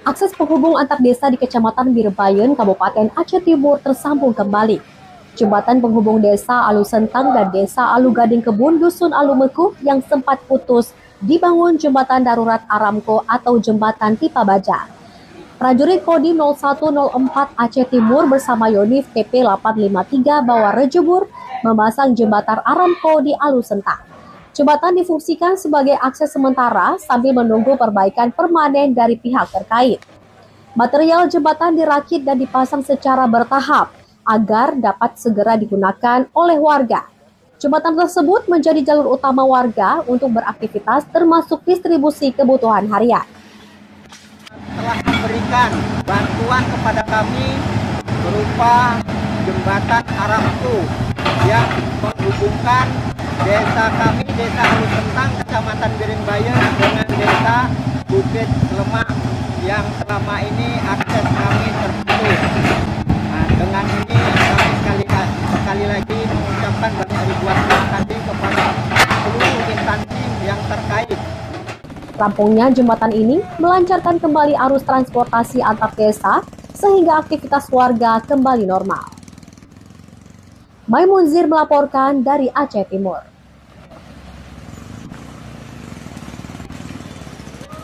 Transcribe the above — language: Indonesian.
Akses penghubung antar desa di Kecamatan Birbayen, Kabupaten Aceh Timur tersambung kembali. Jembatan penghubung desa Alu Sentang dan desa Alu Gading Kebun, Dusun Alu Mekuh yang sempat putus dibangun jembatan darurat Aramco atau jembatan pipa baja. Prajurit Kodim 0104 Aceh Timur bersama Yonif TP 853 Bawah Rejebur memasang jembatan Aramco di Alu Sentang. Jembatan difungsikan sebagai akses sementara sambil menunggu perbaikan permanen dari pihak terkait. Material jembatan dirakit dan dipasang secara bertahap agar dapat segera digunakan oleh warga. Jembatan tersebut menjadi jalur utama warga untuk beraktivitas termasuk distribusi kebutuhan harian. Telah memberikan bantuan kepada kami berupa jembatan Aramco yang menghubungkan desa kami, desa Alu Sentang, Kecamatan Birbayen dengan desa Bukit Lemak yang selama ini akses kami terputus. Nah, dengan ini kami sekali lagi mengucapkan banyak ribuan terima kasih kepada seluruh instansi yang terkait. Rampungnya jembatan ini melancarkan kembali arus transportasi antar desa sehingga aktivitas warga kembali normal. Maimunzir melaporkan dari Aceh Timur.